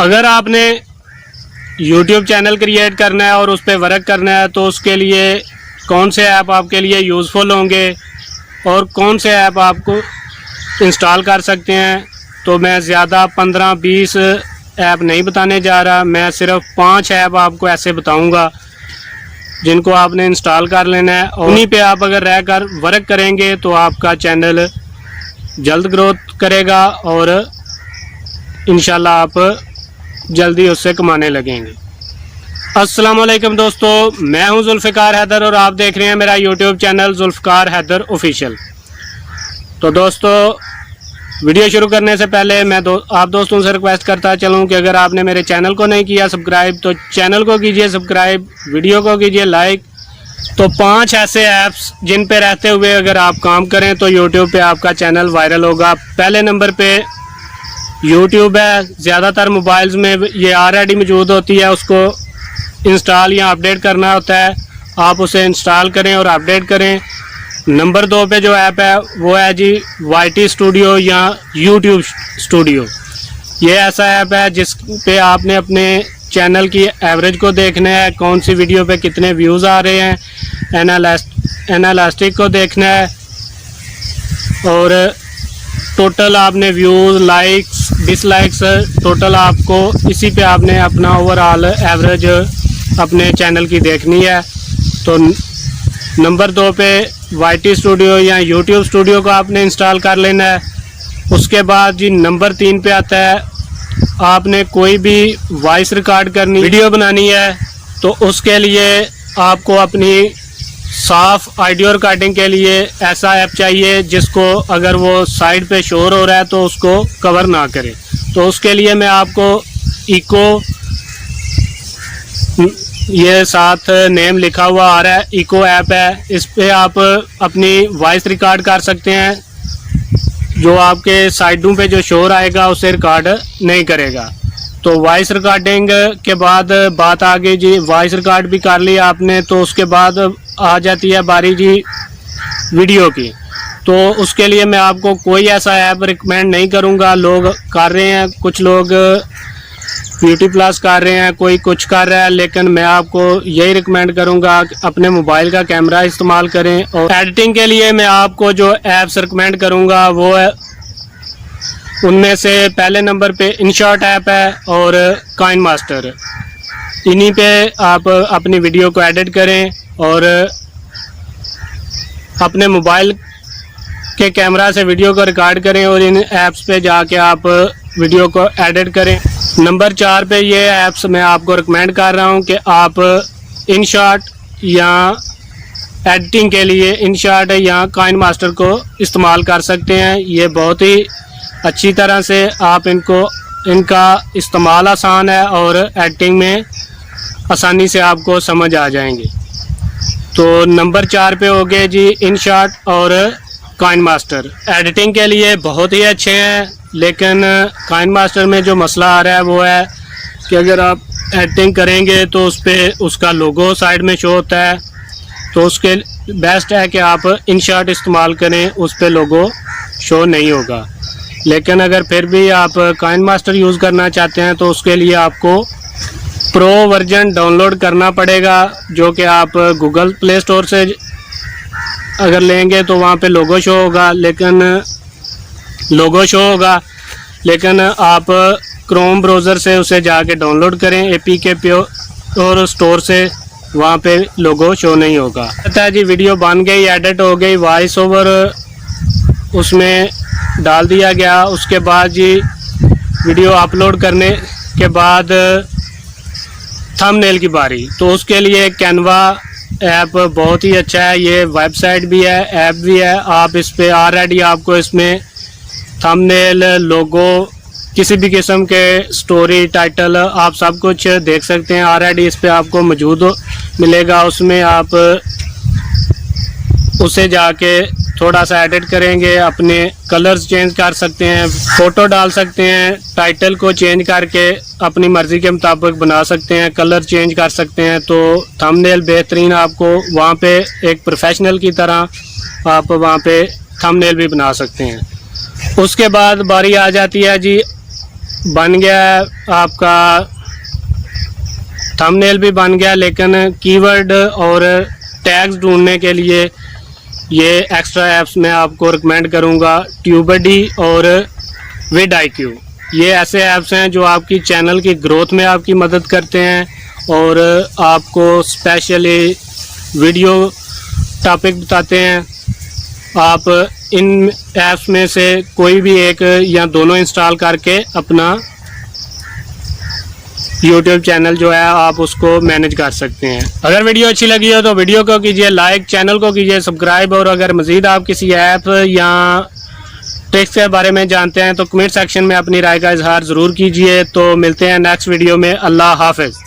अगर आपने YouTube channel create करना है और उस पर वर्क करना है तो उसके लिए कौन से ऐप आपके लिए यूज़फुल होंगे और कौन से ऐप आपको इंस्टॉल कर सकते हैं, तो मैं ज़्यादा 15-20 ऐप नहीं बताने जा रहा। मैं सिर्फ 5 ऐप आपको ऐसे बताऊंगा जिनको आपने इंस्टॉल कर लेना है और उन्हीं पे आप अगर रहकर वर्क करेंगे तो आपका चैनल जल्द ग्रोथ करेगा और इंशाल्लाह आप जल्दी उससे कमाने लगेंगे। अस्सलाम वालेकुम दोस्तों, मैं हूं जुल्फ़िकार हैदर और आप देख रहे हैं मेरा YouTube channel Zulfiqar Haider official. तो दोस्तों, वीडियो शुरू करने से पहले मैं आप दोस्तों से रिक्वेस्ट करता चलूं कि अगर आपने मेरे चैनल को नहीं किया सब्सक्राइब तो चैनल को कीजिए सब्सक्राइब, वीडियो को कीजिए लाइक। तो 5 ऐसे ऐप्स जिन पे रहते हुए अगर आप काम करें तो यूट्यूब पे आपका चैनल वायरल होगा। पहले नंबर पे यूट्यूब है। ज़्यादातर मोबाइल्स में ये ऑलरेडी मौजूद होती है, उसको इंस्टॉल या अपडेट करना होता है। आप उसे इंस्टॉल करें और अपडेट करें। नंबर 2 पे जो ऐप है वो है जी YT स्टूडियो या यूट्यूब स्टूडियो। ये ऐसा ऐप है जिस पे आपने अपने चैनल की एवरेज को देखना है, कौन सी वीडियो पे कितने व्यूज़ आ रहे हैं, एनालिस्टिक को देखना है और टोटल आपने व्यूज़, लाइक्स, डिसलाइक्स टोटल आपको इसी पे आपने अपना ओवरऑल एवरेज अपने चैनल की देखनी है। तो नंबर 2 पे YT स्टूडियो या YouTube स्टूडियो को आपने इंस्टॉल कर लेना है। उसके बाद जी नंबर 3 पे आता है, आपने कोई भी वॉइस रिकॉर्ड करनी, वीडियो बनानी है तो उसके लिए आपको अपनी साफ ऑडियो रिकॉर्डिंग के लिए ऐसा ऐप चाहिए जिसको अगर वो साइड पे शोर हो रहा है तो उसको कवर ना करे। तो उसके लिए मैं आपको इको, ये साथ नेम लिखा हुआ आ रहा है, इको ऐप है। इस पे आप अपनी वॉइस रिकॉर्ड कर सकते हैं, जो आपके साइडों पे जो शोर आएगा उसे रिकॉर्ड नहीं करेगा। तो वॉइस रिकॉर्डिंग के बाद बात आ गई जी, वॉइस रिकॉर्ड भी कर लिया आपने तो उसके बाद आ जाती है बारी जी वीडियो की। तो उसके लिए मैं आपको कोई ऐसा ऐप रिकमेंड नहीं करूँगा। लोग कर रहे हैं, कुछ लोग ब्यूटी प्लस कर रहे हैं, कोई कुछ कर रहा है, लेकिन मैं आपको यही रिकमेंड करूंगा कि अपने मोबाइल का कैमरा इस्तेमाल करें। और एडिटिंग के लिए मैं आपको जो ऐप्स रिकमेंड करूंगा वो है, उनमें से पहले नंबर पे इनशॉट ऐप है और काइनमास्टर। इन्हीं पे आप अपनी वीडियो को एडिट करें और अपने मोबाइल के कैमरा से वीडियो को रिकॉर्ड करें और इन ऐप्स पे जाके आप वीडियो को एडिट करें। नंबर 4 पे ये ऐप्स मैं आपको रिकमेंड कर रहा हूँ कि आप इनशॉट या एडिटिंग के लिए इनशॉट या काइनमास्टर को इस्तेमाल कर सकते हैं। ये बहुत ही अच्छी तरह से आप इनका इस्तेमाल आसान है और एडिटिंग में आसानी से आपको समझ आ जाएंगे। तो नंबर 4 पे हो गए जी इनशॉट और काइनमास्टर। एडिटिंग के लिए बहुत ही अच्छे हैं, लेकिन काइनमास्टर में जो मसला आ रहा है वो है कि अगर आप एडिटिंग करेंगे तो उस पर उसका लोगो साइड में शो होता है। तो उसके बेस्ट है कि आप इनशॉट इस्तेमाल करें, उस पर लोगो शो नहीं होगा। लेकिन अगर फिर भी आप काइनमास्टर यूज़ करना चाहते हैं तो उसके लिए आपको प्रो वर्जन डाउनलोड करना पड़ेगा, जो कि आप गूगल प्ले स्टोर से अगर लेंगे तो वहाँ पे लोगो शो होगा, लेकिन आप क्रोम ब्राउज़र से उसे जाके डाउनलोड करें APK और स्टोर से, वहाँ पे लोगो शो नहीं होगा। पता है जी, वीडियो बन गई, एडिट हो गई, वॉइस ओवर उसमें डाल दिया गया। उसके बाद जी वीडियो अपलोड करने के बाद थंबनेल की बारी। तो उसके लिए कैनवा ऐप बहुत ही अच्छा है। ये वेबसाइट भी है, ऐप भी है। आप इस पे ऑलरेडी आपको इसमें थंबनेल, लोगो, किसी भी किस्म के स्टोरी, टाइटल, आप सब कुछ देख सकते हैं। ऑलरेडी इस पे आपको मौजूद मिलेगा। उसमें आप उसे जाके थोड़ा सा एडिट करेंगे, अपने कलर्स चेंज कर सकते हैं, फ़ोटो डाल सकते हैं, टाइटल को चेंज करके अपनी मर्ज़ी के मुताबिक बना सकते हैं, कलर चेंज कर सकते हैं। तो थंबनेल बेहतरीन आपको वहाँ पे एक प्रोफेशनल की तरह आप वहाँ पे थंबनेल भी बना सकते हैं। उसके बाद बारी आ जाती है जी बन गया है, आपका थंबनेल भी बन गया, लेकिन कीवर्ड और टैग्स ढूंढने के लिए ये एक्स्ट्रा ऐप्स मैं आपको रिकमेंड करूँगा, ट्यूबरडी और विड-IQ। ये ऐसे ऐप्स हैं जो आपकी चैनल की ग्रोथ में आपकी मदद करते हैं और आपको स्पेशली वीडियो टॉपिक बताते हैं। आप इन ऐप्स में से कोई भी एक या दोनों इंस्टॉल करके अपना YouTube चैनल जो है आप उसको मैनेज कर सकते हैं। अगर वीडियो अच्छी लगी हो तो वीडियो को कीजिए लाइक, चैनल को कीजिए सब्सक्राइब, और अगर मज़ीद आप किसी ऐप या ट्रिक्स के बारे में जानते हैं तो कमेंट सेक्शन में अपनी राय का इजहार ज़रूर कीजिए। तो मिलते हैं नेक्स्ट वीडियो में। अल्लाह हाफ़िज़।